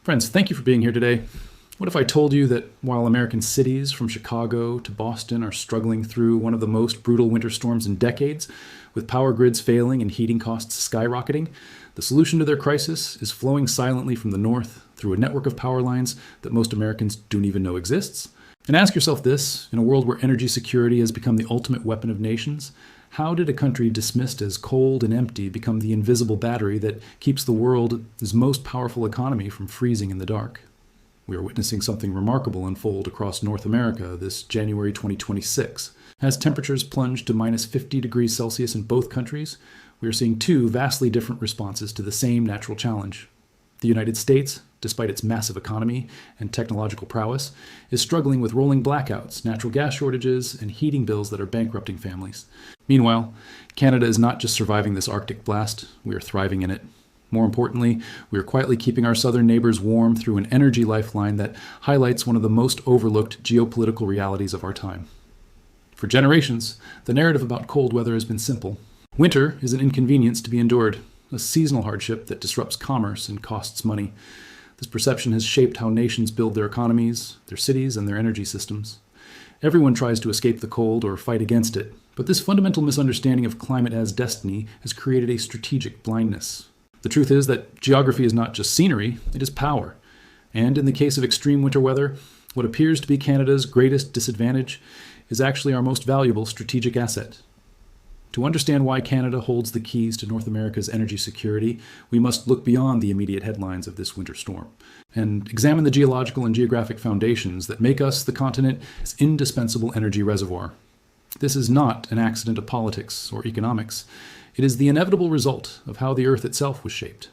Friends, thank you for being here today. What if I told you that while American cities from Chicago to Boston are struggling through one of the most brutal winter storms in decades, with power grids failing and heating costs skyrocketing, the solution to their crisis is flowing silently from the north through a network of power lines that most Americans don't even know exists? And ask yourself this: in a world where energy security has become the ultimate weapon of nations, how did a country dismissed as cold and empty become the invisible battery that keeps the world's most powerful economy from freezing in the dark? We are witnessing something remarkable unfold across North America this January 2026. As temperatures plunged to minus 50 degrees Celsius in both countries, we are seeing two vastly different responses to the same natural challenge. The United States, despite its massive economy and technological prowess, is struggling with rolling blackouts, natural gas shortages, and heating bills that are bankrupting families. Meanwhile, Canada is not just surviving this Arctic blast, we are thriving in it. More importantly, we are quietly keeping our southern neighbors warm through an energy lifeline that highlights one of the most overlooked geopolitical realities of our time. For generations, the narrative about cold weather has been simple. Winter is an inconvenience to be endured, a seasonal hardship that disrupts commerce and costs money. This perception has shaped how nations build their economies, their cities, and their energy systems. Everyone tries to escape the cold or fight against it, but this fundamental misunderstanding of climate as destiny has created a strategic blindness. The truth is that geography is not just scenery, it is power. And in the case of extreme winter weather, what appears to be Canada's greatest disadvantage is actually our most valuable strategic asset. To understand why Canada holds the keys to North America's energy security, we must look beyond the immediate headlines of this winter storm and examine the geological and geographic foundations that make us the continent's indispensable energy reservoir. This is not an accident of politics or economics. It is the inevitable result of how the Earth itself was shaped.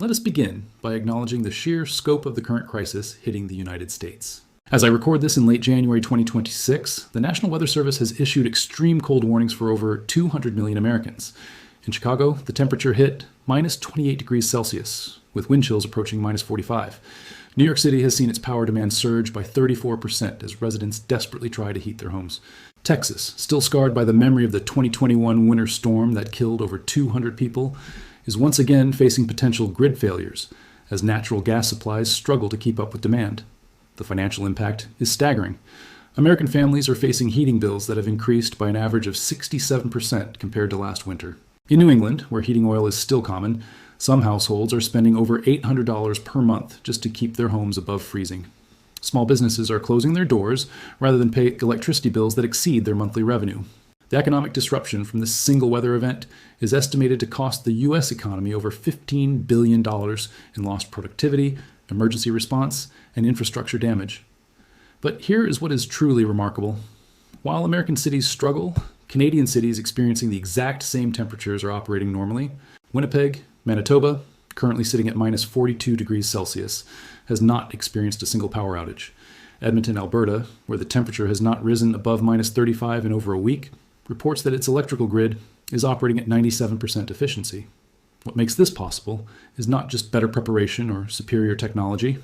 Let us begin by acknowledging the sheer scope of the current crisis hitting the United States. As I record this in late January 2026, the National Weather Service has issued extreme cold warnings for over 200 million Americans. In Chicago, the temperature hit minus 28 degrees Celsius, with wind chills approaching minus 45. New York City has seen its power demand surge by 34% as residents desperately try to heat their homes. Texas, still scarred by the memory of the 2021 winter storm that killed over 200 people, is once again facing potential grid failures as natural gas supplies struggle to keep up with demand. The financial impact is staggering. American families are facing heating bills that have increased by an average of 67% compared to last winter. In New England, where heating oil is still common, some households are spending over $800 per month just to keep their homes above freezing. Small businesses are closing their doors rather than pay electricity bills that exceed their monthly revenue. The economic disruption from this single weather event is estimated to cost the U.S. economy over $15 billion in lost productivity, emergency response, and infrastructure damage. But here is what is truly remarkable. While American cities struggle, Canadian cities experiencing the exact same temperatures are operating normally. Winnipeg, Manitoba, currently sitting at minus 42 degrees Celsius, has not experienced a single power outage. Edmonton, Alberta, where the temperature has not risen above minus 35 in over a week, reports that its electrical grid is operating at 97% efficiency. What makes this possible is not just better preparation or superior technology.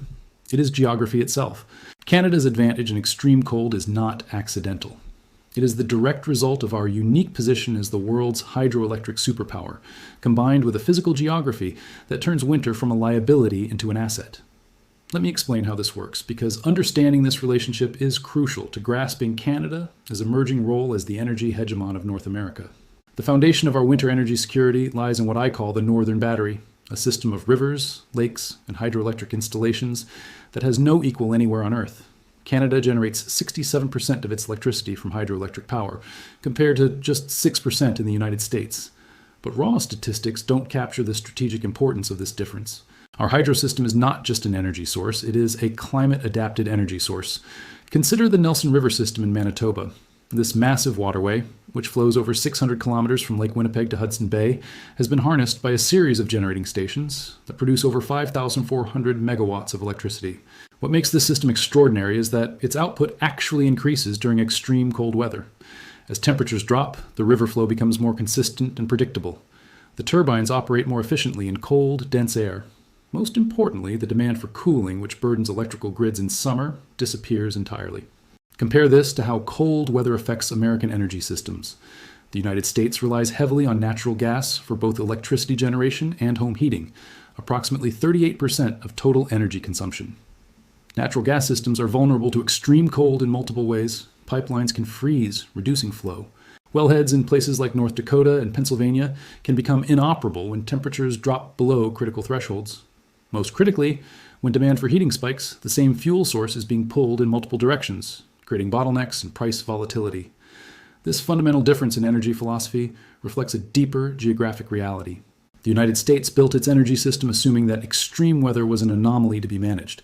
It is geography itself. Canada's advantage in extreme cold is not accidental. It is the direct result of our unique position as the world's hydroelectric superpower, combined with a physical geography that turns winter from a liability into an asset. Let me explain how this works, because understanding this relationship is crucial to grasping Canada's emerging role as the energy hegemon of North America. The foundation of our winter energy security lies in what I call the Northern Battery, a system of rivers, lakes, and hydroelectric installations that has no equal anywhere on Earth. Canada generates 67% of its electricity from hydroelectric power, compared to just 6% in the United States. But raw statistics don't capture the strategic importance of this difference. Our hydro system is not just an energy source, it is a climate-adapted energy source. Consider the Nelson River system in Manitoba. This massive waterway, which flows over 600 kilometers from Lake Winnipeg to Hudson Bay, has been harnessed by a series of generating stations that produce over 5,400 megawatts of electricity. What makes this system extraordinary is that its output actually increases during extreme cold weather. As temperatures drop, the river flow becomes more consistent and predictable. The turbines operate more efficiently in cold, dense air. Most importantly, the demand for cooling, which burdens electrical grids in summer, disappears entirely. Compare this to how cold weather affects American energy systems. The United States relies heavily on natural gas for both electricity generation and home heating, approximately 38% of total energy consumption. Natural gas systems are vulnerable to extreme cold in multiple ways. Pipelines can freeze, reducing flow. Wellheads in places like North Dakota and Pennsylvania can become inoperable when temperatures drop below critical thresholds. Most critically, when demand for heating spikes, the same fuel source is being pulled in multiple directions, creating bottlenecks and price volatility. This fundamental difference in energy philosophy reflects a deeper geographic reality. The United States built its energy system assuming that extreme weather was an anomaly to be managed.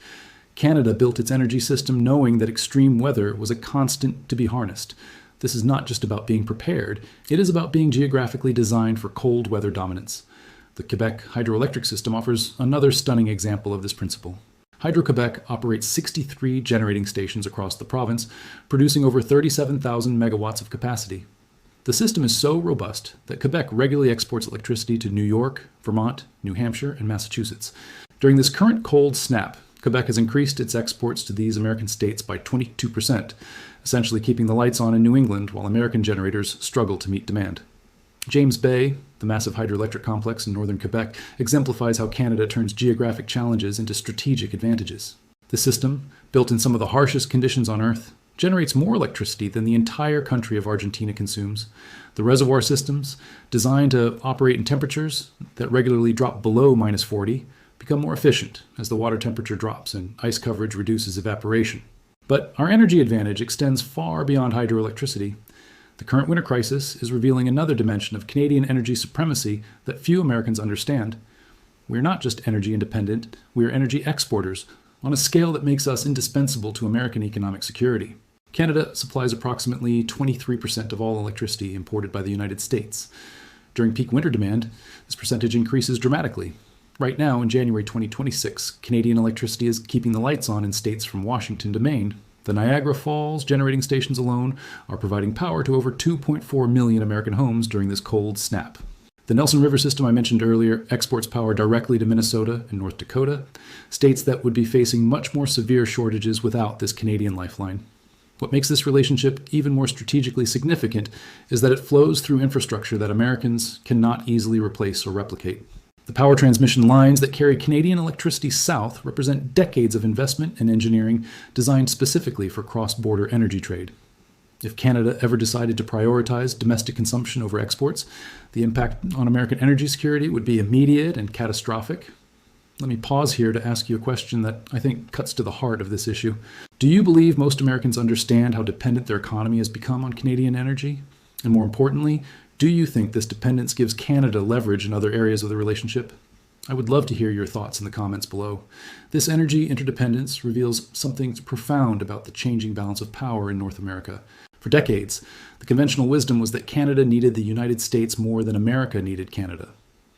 Canada built its energy system knowing that extreme weather was a constant to be harnessed. This is not just about being prepared, it is about being geographically designed for cold weather dominance. The Quebec hydroelectric system offers another stunning example of this principle. Hydro-Quebec operates 63 generating stations across the province, producing over 37,000 megawatts of capacity. The system is so robust that Quebec regularly exports electricity to New York, Vermont, New Hampshire, and Massachusetts. During this current cold snap, Quebec has increased its exports to these American states by 22%, essentially keeping the lights on in New England while American generators struggle to meet demand. James Bay, the massive hydroelectric complex in northern Quebec, exemplifies how Canada turns geographic challenges into strategic advantages. The system, built in some of the harshest conditions on Earth, generates more electricity than the entire country of Argentina consumes. The reservoir systems, designed to operate in temperatures that regularly drop below minus 40, become more efficient as the water temperature drops and ice coverage reduces evaporation. But our energy advantage extends far beyond hydroelectricity. The current winter crisis is revealing another dimension of Canadian energy supremacy that few Americans understand. We're not just energy independent, we're energy exporters on a scale that makes us indispensable to American economic security. Canada supplies approximately 23% of all electricity imported by the United States. During peak winter demand, this percentage increases dramatically. Right now, in January 2026, Canadian electricity is keeping the lights on in states from Washington to Maine. The Niagara Falls generating stations alone are providing power to over 2.4 million American homes during this cold snap. The Nelson River system I mentioned earlier exports power directly to Minnesota and North Dakota, states that would be facing much more severe shortages without this Canadian lifeline. What makes this relationship even more strategically significant is that it flows through infrastructure that Americans cannot easily replace or replicate. The power transmission lines that carry Canadian electricity south represent decades of investment and engineering designed specifically for cross-border energy trade. If Canada ever decided to prioritize domestic consumption over exports, the impact on American energy security would be immediate and catastrophic. Let me pause here to ask you a question that I think cuts to the heart of this issue. Do you believe most Americans understand how dependent their economy has become on Canadian energy? And more importantly, do you think this dependence gives Canada leverage in other areas of the relationship? I would love to hear your thoughts in the comments below. This energy interdependence reveals something profound about the changing balance of power in North America. For decades, the conventional wisdom was that Canada needed the United States more than America needed Canada.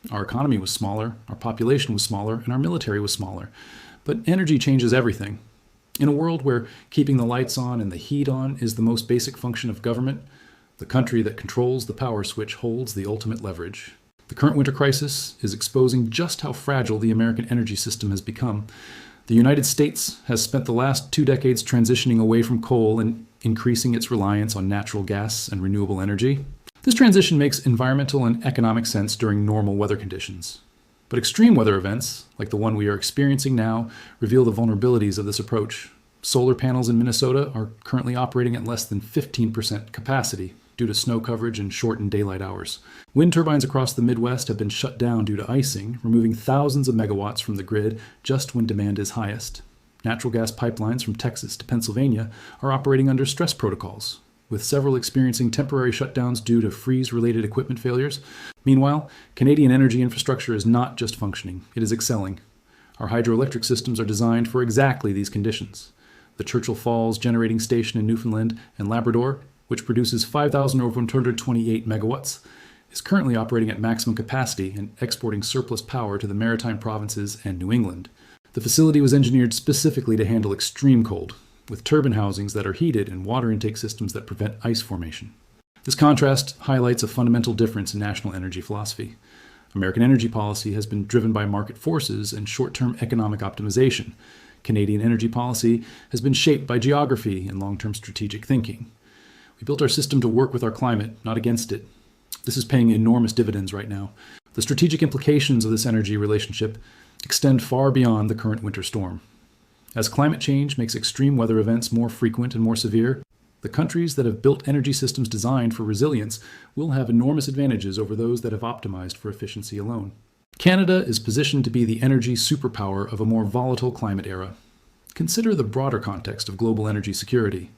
Our economy was smaller, our population was smaller, and our military was smaller. But energy changes everything. In a world where keeping the lights on and the heat on is the most basic function of government, the country that controls the power switch holds the ultimate leverage. The current winter crisis is exposing just how fragile the American energy system has become. The United States has spent the last 2 decades transitioning away from coal and increasing its reliance on natural gas and renewable energy. This transition makes environmental and economic sense during normal weather conditions. But extreme weather events, like the one we are experiencing now, reveal the vulnerabilities of this approach. Solar panels in Minnesota are currently operating at less than 15% capacity due to snow coverage and shortened daylight hours. Wind turbines across the Midwest have been shut down due to icing, removing thousands of megawatts from the grid just when demand is highest. Natural gas pipelines from Texas to Pennsylvania are operating under stress protocols, with several experiencing temporary shutdowns due to freeze-related equipment failures. Meanwhile, Canadian energy infrastructure is not just functioning, it is excelling. Our hydroelectric systems are designed for exactly these conditions. The Churchill Falls Generating Station in Newfoundland and Labrador, which produces 5,128 megawatts, is currently operating at maximum capacity and exporting surplus power to the Maritime provinces and New England. The facility was engineered specifically to handle extreme cold, with turbine housings that are heated and water intake systems that prevent ice formation. This contrast highlights a fundamental difference in national energy philosophy. American energy policy has been driven by market forces and short-term economic optimization. Canadian energy policy has been shaped by geography and long-term strategic thinking. We built our system to work with our climate, not against it. This is paying enormous dividends right now. The strategic implications of this energy relationship extend far beyond the current winter storm. As climate change makes extreme weather events more frequent and more severe, the countries that have built energy systems designed for resilience will have enormous advantages over those that have optimized for efficiency alone. Canada is positioned to be the energy superpower of a more volatile climate era. Consider the broader context of global energy security.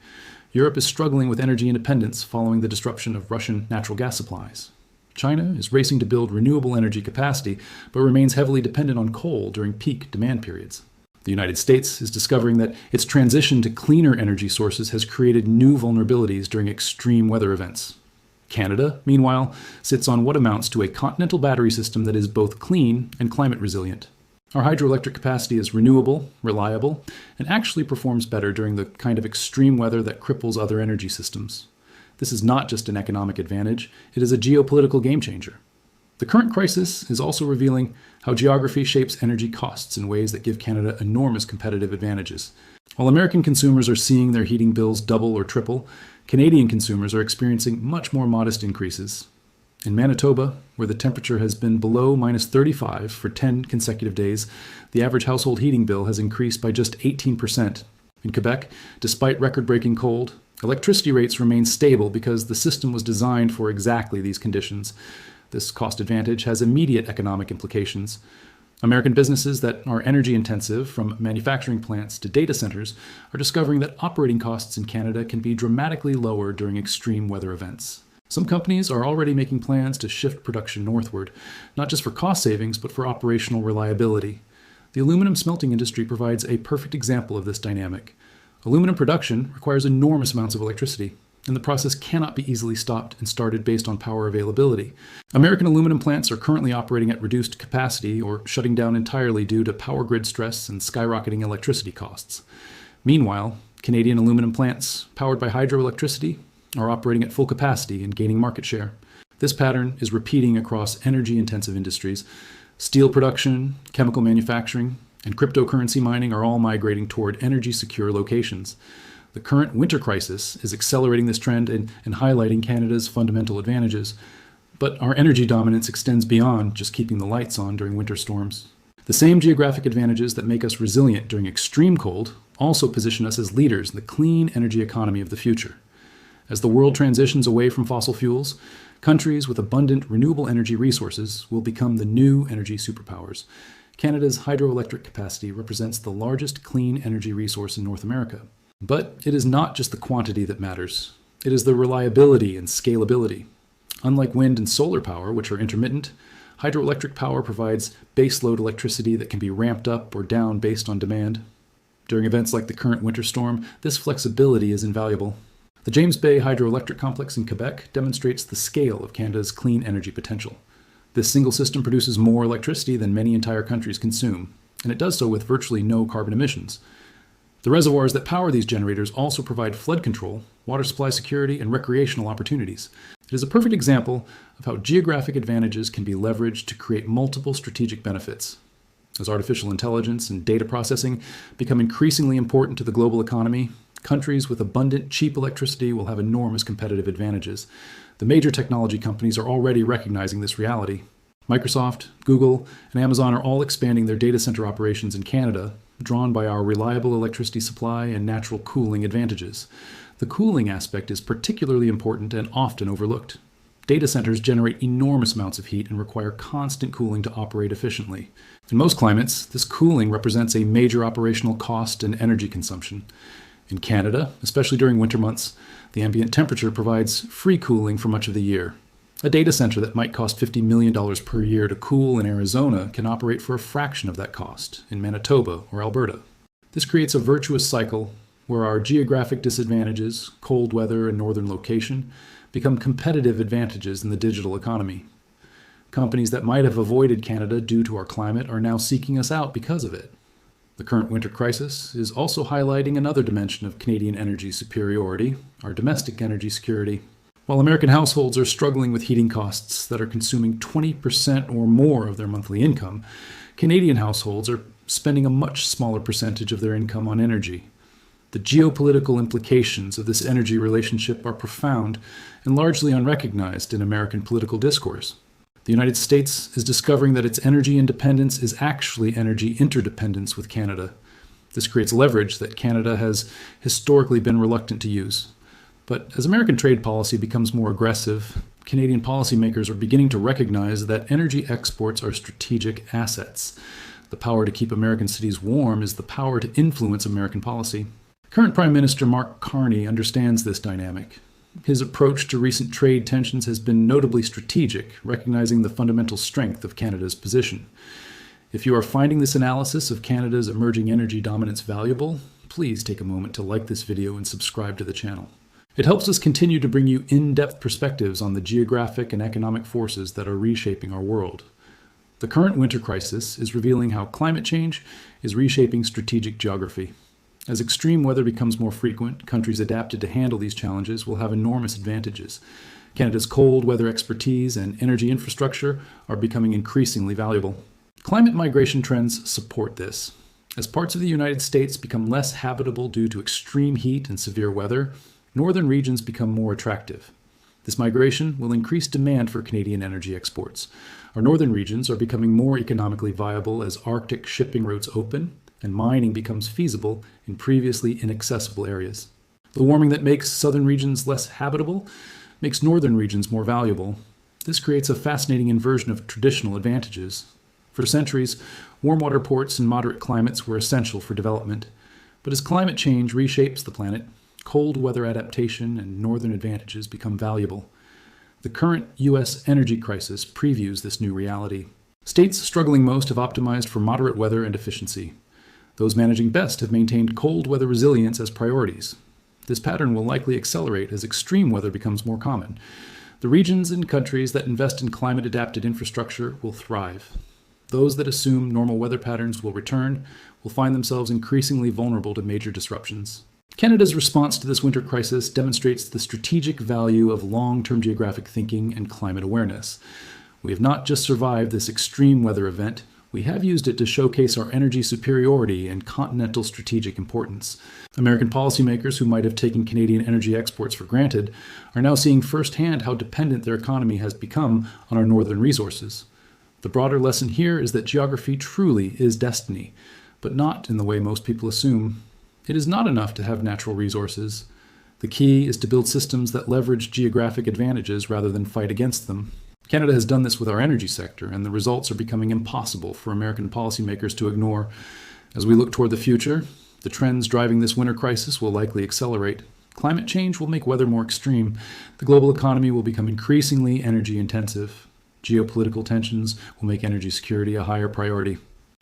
Europe is struggling with energy independence following the disruption of Russian natural gas supplies. China is racing to build renewable energy capacity, but remains heavily dependent on coal during peak demand periods. The United States is discovering that its transition to cleaner energy sources has created new vulnerabilities during extreme weather events. Canada, meanwhile, sits on what amounts to a continental battery system that is both clean and climate resilient. Our hydroelectric capacity is renewable, reliable, and actually performs better during the kind of extreme weather that cripples other energy systems. This is not just an economic advantage, it is a geopolitical game changer. The current crisis is also revealing how geography shapes energy costs in ways that give Canada enormous competitive advantages. While American consumers are seeing their heating bills double or triple, Canadian consumers are experiencing much more modest increases. In Manitoba, where the temperature has been below -35 for 10 consecutive days, the average household heating bill has increased by just 18%. In Quebec, despite record-breaking cold, electricity rates remain stable because the system was designed for exactly these conditions. This cost advantage has immediate economic implications. American businesses that are energy intensive, from manufacturing plants to data centers, are discovering that operating costs in Canada can be dramatically lower during extreme weather events. Some companies are already making plans to shift production northward, not just for cost savings, but for operational reliability. The aluminum smelting industry provides a perfect example of this dynamic. Aluminum production requires enormous amounts of electricity, and the process cannot be easily stopped and started based on power availability. American aluminum plants are currently operating at reduced capacity or shutting down entirely due to power grid stress and skyrocketing electricity costs. Meanwhile, Canadian aluminum plants, powered by hydroelectricity, are operating at full capacity and gaining market share. This pattern is repeating across energy-intensive industries. Steel production, chemical manufacturing, and cryptocurrency mining are all migrating toward energy-secure locations. The current winter crisis is accelerating this trend and highlighting Canada's fundamental advantages. But our energy dominance extends beyond just keeping the lights on during winter storms. The same geographic advantages that make us resilient during extreme cold also position us as leaders in the clean energy economy of the future. As the world transitions away from fossil fuels, countries with abundant renewable energy resources will become the new energy superpowers. Canada's hydroelectric capacity represents the largest clean energy resource in North America. But it is not just the quantity that matters. It is the reliability and scalability. Unlike wind and solar power, which are intermittent, hydroelectric power provides baseload electricity that can be ramped up or down based on demand. During events like the current winter storm, this flexibility is invaluable. The James Bay Hydroelectric Complex in Quebec demonstrates the scale of Canada's clean energy potential. This single system produces more electricity than many entire countries consume, and it does so with virtually no carbon emissions. The reservoirs that power these generators also provide flood control, water supply security, and recreational opportunities. It is a perfect example of how geographic advantages can be leveraged to create multiple strategic benefits. As artificial intelligence and data processing become increasingly important to the global economy, countries with abundant, cheap electricity will have enormous competitive advantages. The major technology companies are already recognizing this reality. Microsoft, Google, and Amazon are all expanding their data center operations in Canada, drawn by our reliable electricity supply and natural cooling advantages. The cooling aspect is particularly important and often overlooked. Data centers generate enormous amounts of heat and require constant cooling to operate efficiently. In most climates, this cooling represents a major operational cost and energy consumption. In Canada, especially during winter months, the ambient temperature provides free cooling for much of the year. A data center that might cost $50 million per year to cool in Arizona can operate for a fraction of that cost in Manitoba or Alberta. This creates a virtuous cycle where our geographic disadvantages, cold weather and northern location, become competitive advantages in the digital economy. Companies that might have avoided Canada due to our climate are now seeking us out because of it. The current winter crisis is also highlighting another dimension of Canadian energy superiority, our domestic energy security. While American households are struggling with heating costs that are consuming 20% or more of their monthly income, Canadian households are spending a much smaller percentage of their income on energy. The geopolitical implications of this energy relationship are profound and largely unrecognized in American political discourse. The United States is discovering that its energy independence is actually energy interdependence with Canada. This creates leverage that Canada has historically been reluctant to use. But as American trade policy becomes more aggressive, Canadian policymakers are beginning to recognize that energy exports are strategic assets. The power to keep American cities warm is the power to influence American policy. Current Prime Minister Mark Carney understands this dynamic. His approach to recent trade tensions has been notably strategic, recognizing the fundamental strength of Canada's position. If you are finding this analysis of Canada's emerging energy dominance valuable, please take a moment to like this video and subscribe to the channel. It helps us continue to bring you in-depth perspectives on the geographic and economic forces that are reshaping our world. The current winter crisis is revealing how climate change is reshaping strategic geography. As extreme weather becomes more frequent, countries adapted to handle these challenges will have enormous advantages. Canada's cold weather expertise and energy infrastructure are becoming increasingly valuable. Climate migration trends support this. As parts of the United States become less habitable due to extreme heat and severe weather, northern regions become more attractive. This migration will increase demand for Canadian energy exports. Our northern regions are becoming more economically viable as Arctic shipping routes open and mining becomes feasible in previously inaccessible areas. The warming that makes southern regions less habitable makes northern regions more valuable. This creates a fascinating inversion of traditional advantages. For centuries, warm water ports and moderate climates were essential for development. But as climate change reshapes the planet, cold weather adaptation and northern advantages become valuable. The current U.S. energy crisis previews this new reality. States struggling most have optimized for moderate weather and efficiency. Those managing best have maintained cold weather resilience as priorities. This pattern will likely accelerate as extreme weather becomes more common. The regions and countries that invest in climate-adapted infrastructure will thrive. Those that assume normal weather patterns will return will find themselves increasingly vulnerable to major disruptions. Canada's response to this winter crisis demonstrates the strategic value of long-term geographic thinking and climate awareness. We have not just survived this extreme weather event, we have used it to showcase our energy superiority and continental strategic importance. American policymakers who might have taken Canadian energy exports for granted are now seeing firsthand how dependent their economy has become on our northern resources. The broader lesson here is that geography truly is destiny, but not in the way most people assume. It is not enough to have natural resources. The key is to build systems that leverage geographic advantages rather than fight against them. Canada has done this with our energy sector, and the results are becoming impossible for American policymakers to ignore. As we look toward the future, the trends driving this winter crisis will likely accelerate. Climate change will make weather more extreme. The global economy will become increasingly energy intensive. Geopolitical tensions will make energy security a higher priority.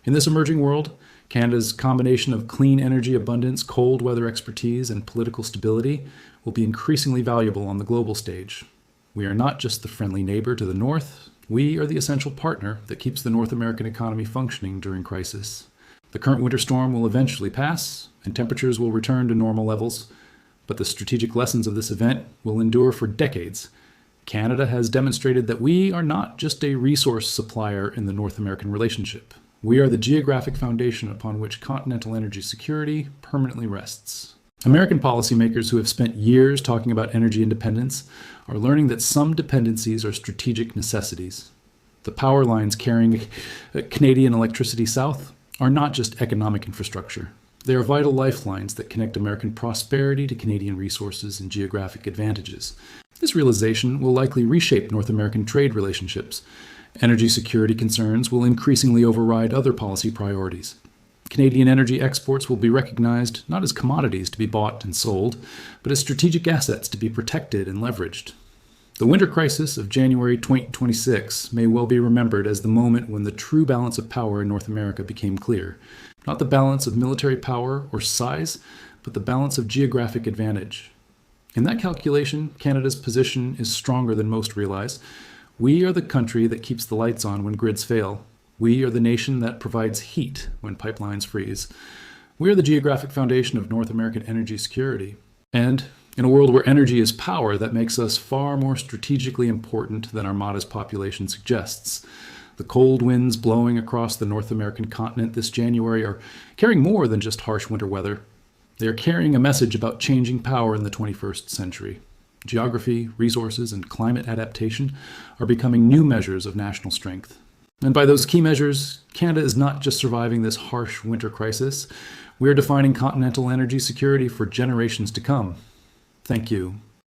In this emerging world, Canada's combination of clean energy abundance, cold weather expertise, and political stability will be increasingly valuable on the global stage. We are not just the friendly neighbor to the north, we are the essential partner that keeps the North American economy functioning during crisis. The current winter storm will eventually pass, and temperatures will return to normal levels, but the strategic lessons of this event will endure for decades. Canada has demonstrated that we are not just a resource supplier in the North American relationship. We are the geographic foundation upon which continental energy security permanently rests. American policymakers who have spent years talking about energy independence are learning that some dependencies are strategic necessities. The power lines carrying Canadian electricity south are not just economic infrastructure. They are vital lifelines that connect American prosperity to Canadian resources and geographic advantages. This realization will likely reshape North American trade relationships. Energy security concerns will increasingly override other policy priorities. Canadian energy exports will be recognized not as commodities to be bought and sold, but as strategic assets to be protected and leveraged. The winter crisis of January 2026 may well be remembered as the moment when the true balance of power in North America became clear. Not the balance of military power or size, but the balance of geographic advantage. In that calculation, Canada's position is stronger than most realize. We are the country that keeps the lights on when grids fail. We are the nation that provides heat when pipelines freeze. We are the geographic foundation of North American energy security. And in a world where energy is power, that makes us far more strategically important than our modest population suggests. The cold winds blowing across the North American continent this January are carrying more than just harsh winter weather. They are carrying a message about changing power in the 21st century. Geography, resources, and climate adaptation are becoming new measures of national strength. And by those key measures, Canada is not just surviving this harsh winter crisis, we are defining continental energy security for generations to come. Thank you.